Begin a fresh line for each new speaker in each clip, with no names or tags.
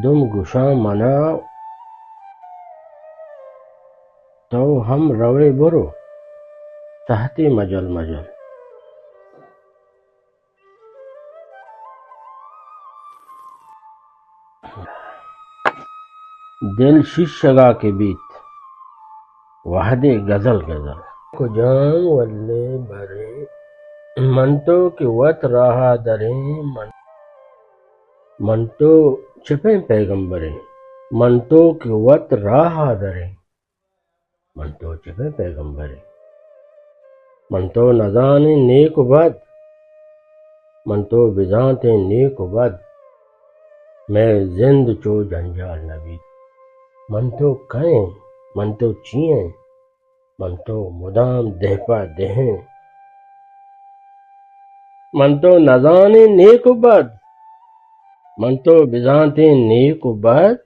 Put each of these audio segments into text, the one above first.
मर्दुम गुशा मना तो हम रवे बुरो तहती मजल मजल। दिल शीशगा के बीत वहदे गजल गजल को जाम वल्ले भरे मनतो के वत रहा दरे मनतो छिपे पैगंबरे मनतो के वत रहा दरे मनतो छिपे पैगंबरे मनतो नजाने नेक बद मनतो बिजाते नेक बद मैं जिंद चो जंजाल नबी मन तो कहें मन तो चिए मन तो मुदाम देहपा देहें मन तो नजाने नेक बद मन तो बिजाते नेक बद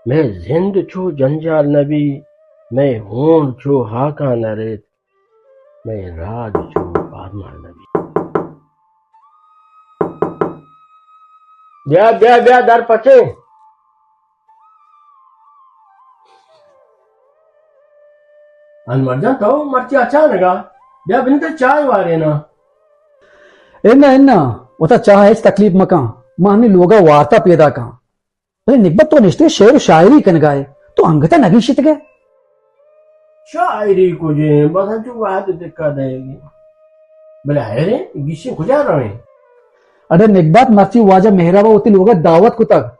मैं जिंद छो जंजाल नबी मैं होन छो हाका नरेत मैं राज छो आत्मा नबी। ब्या ब्या ब्या दर पचे अनमर्जा तो मर्ची अचानक ब्या बिनते चाय वारे ना
एन्ना एन्ना वता चाह है तकलीफ मका माने लोगा वार्ता पैदा का अरे निकबत तो निश्चय शेर शायरी कन गाए तो अंगता नगीशित गए
शायरी को जे बस जो बात दिक्कत देगी भले है रे गिशी खुजा रहे
अरे निकबत मर्ची वाजा मेहराबा होती लोगा दावत को तक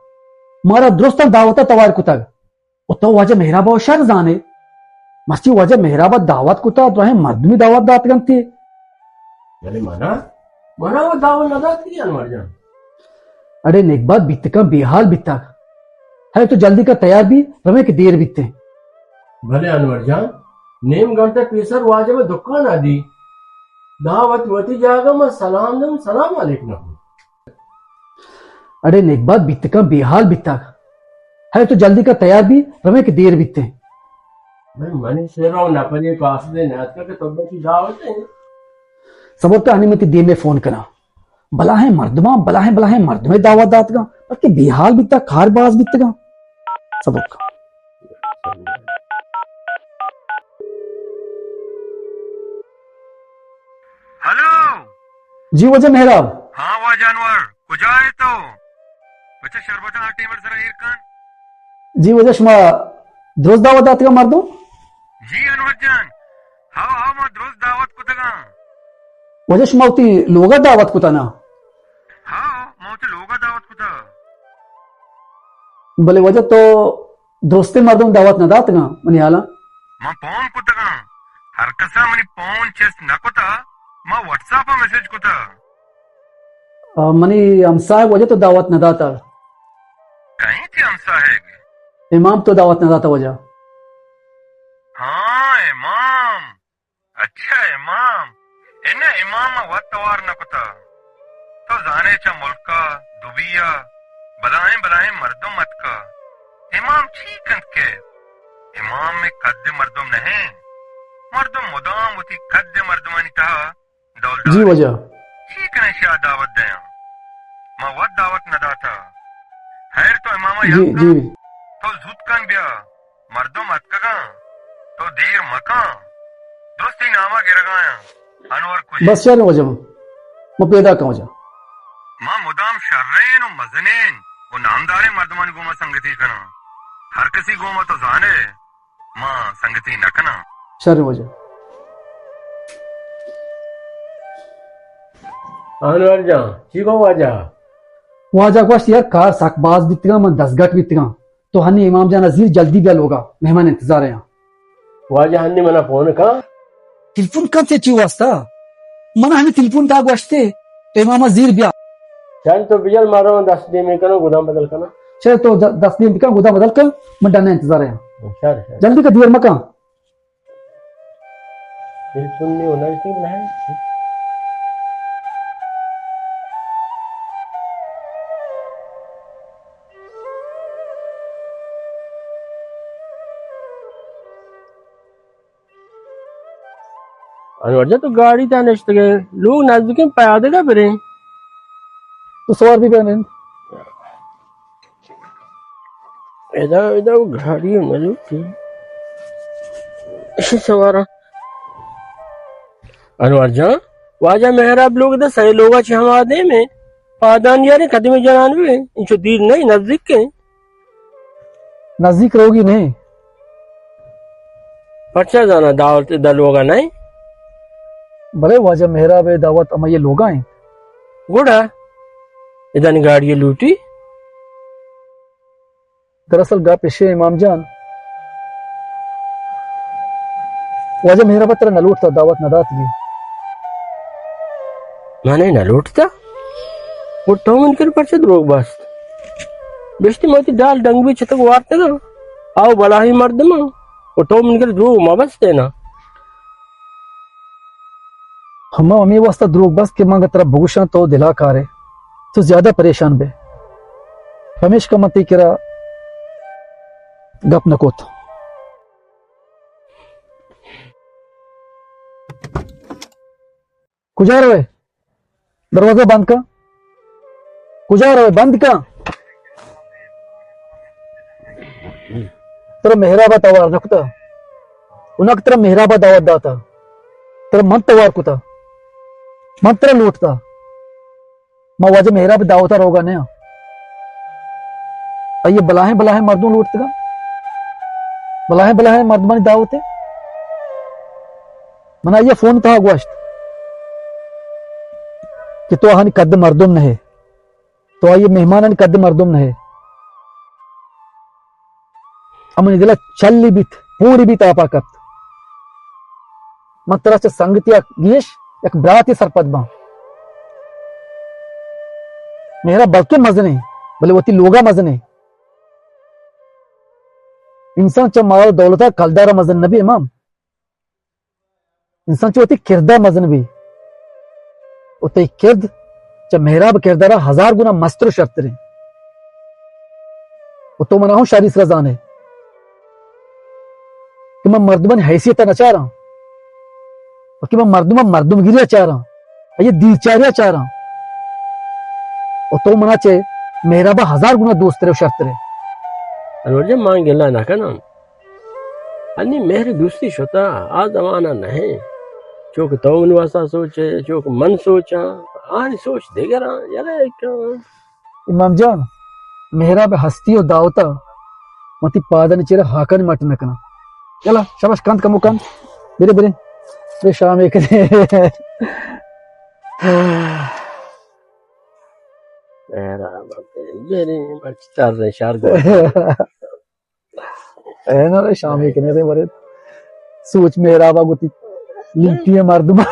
मारा दुरुस्त दावत तवार को तक तो वाजा मेहराबा शर जाने मर्ची वाजा मेहराबा दावत को तक रहे मर्दमी दावत दात गंती
भले मना मना वो दावत न दात की अनवर जान
अरे निकबत बीतका बेहाल बीतक है तो जल्दी का तैयार भी रमे की देर बीतते
भले अनवर जान नेम गंटे पेसर वाजे में दुकान आदि दावत वती जागा मैं सलाम दम सलाम अलैकुम।
अरे निकबत बीतका बेहाल बीतक है तो जल्दी का तैयार भी रमे की देर बीतते
मैं मनी से रहो ना पर ये कास दे नात के तब्बे की दावत है
सबक तो अनिमति दे में फोन करा बला है मर्द में दावत दात का बल्कि बेहाल बीतक खार बाज बीतगा सबक
हेलो
जी वजह मेहराब
हाँ वाह जानवर कुजा है तो बच्चा शरबत आटे में जरा इरकान
जी वजह शुमा दोस्त दावत दात का मार दो
जी अनवर जान हाँ हाँ मैं रोज दावत को तगा
वजह शुमा उती लोगा दावत को तना
हाँ मैं तो लोगा दावत को था
भले वजह तो दोस्ते मर्दों दावत न दात का मनी हाला
मैं फोन को तगा हर कसा मनी फोन चेस न को था मैं व्हाट्सएप पर मैसेज को था
मनी हमसा वजह तो दावत न दाता
कहीं थी हमसा है
इमाम तो दावत न दाता वजह
हाँ इमाम अच्छा इमाम इन्हें इमाम वत तवार न को था तो जाने चा मुल्का दुबिया बलाएं मर्दों मत का इमाम ठीक के इमाम में कद्दे मर्दुम नहीं मर्दुम मुदाम उती कद्दे मर्दुमानी था
जी वजह
ठीक नहीं शाह दावत दे मैं वत दावत न दाता खैर तो इमामा
जी जी
तो जुतकन बिया मर्दुम मत का तो देर मका दोस्ती नामा गिरगाया अनवर कुछ
बस यार वजह मैं पैदा का वजह
मां मुदाम शर्रेन और मजनेन वो नामदारे मर्दमानी गोमा संगति कना हर किसी गोमा तो जाने मां संगति न कना
शर वजह
अनवर जान चीको वाजा
वाजा को यार कार साकबाज बीतगा मन 10 घट बीतगा तो हनी इमाम जान अजीज जल्दी बिया लोगा मेहमान इंतजार है यहाँ
वाजा हन्नी मना फोन का
टेलीफोन कब से ची वास्ता मना हमें टेलीफोन का वास्ते तो इमाम अजीर बिया
चल तो बिजल मारो 10 दिन में करो गोदाम बदल करना
चल तो 10 दिन का गुदा बदल कर मैं डरना इंतजार है यहाँ
चल
जल्दी का देर मका
टेलीफोन नहीं होना इसमें नहीं अनवर तो गाड़ी था नष्ट गए लोग नजदीक में पैदल का फिरे
तो सवार भी पहने
इधर घड़ी न लूटी इसे सवारा अनवर जान वाजा मेहराब लोग तो सही लोग अच्छे हम आदे में पादान यार कदम जनान भी इंचो दीर नहीं नजदीक के
नजदीक रहोगी नहीं
पर्चा जाना दावत दल होगा नहीं
भले वाजा मेहराब है दावत अमा ये लोग आए
गुड़ा इधर गाड़ी लूटी
दरअसल गा पेशे इमाम जान वाजा मेहराब तेरा न लूटता दावत न दातगी
मैंने न लूटता वो तो मिलकर पर्चे द्रोग बस बेस्ती मोती डाल डंग भी छतक वारते ना आओ बला ही मर्द मां वो तो मिलकर द्रोग मां बस देना
हम अमी वास्ता द्रोग बस के मांग तेरा भूषण तो दिला कारे तो ज्यादा परेशान बे हमेश का मती किरा गप न कोत कुजार वे दरवाजा बंद का कुजार वे बंद का तेरा मेहराबा तवार नकुता उनक तेरा मेहराबा दावत दाता तेरा मन तवार कुता मन तेरा लूटता मां वाजे मेहराबा दावता रोगा ने ये बलाहे बलाहे मर्दों लूटता बलाहे बलाहे मर्द मनी दावते मना ये फोन था गोश्त कि तो हानि कद मर्दुम नहे तो आइए मेहमान कद मर्दुम नहे अमन दिला चल्ली बीत पूरी बीत आपा कत मत तरह से संगतिया गिश एक ब्राती सरपद बा मेरा बल्कि मजने भले वती लोगा मजने इंसान च माल दौलता कलदारा मजन नबी इमाम इंसान च वती किरदा मजन भी उते किरद च मेहराब किरदारा 1000 गुना मस्तर शर्त रे तो मना हूं शारी रजान है कि मैं मर्दमन हैसियत न चाह रहा हूं और कि मैं मर्दुम गिरिया चाह रहा हूं ये दिलचारिया चाह रहा हूं और तो मना चे मेहराबा 1000 गुना दोस्त रे शर्त रे
अनवर जब मांग गेला ना का नाम अन्नी मेहर दूसरी शोता आ जमाना नहीं चोक तो वासा सोचे चोक मन सोचा आनी सोच दे गया यार
इमाम जान मेहराब हस्ती और दावता मती पादन चेहरा हाकन मट नकना चला शाबाश कांत का मुकान बेरे बेरे रे शाम एक
मेरा बेरे चार रे शार
है ना रे शाम एक ने रे बरे सोच मेहराबा गुती लिपटी है मर्दमा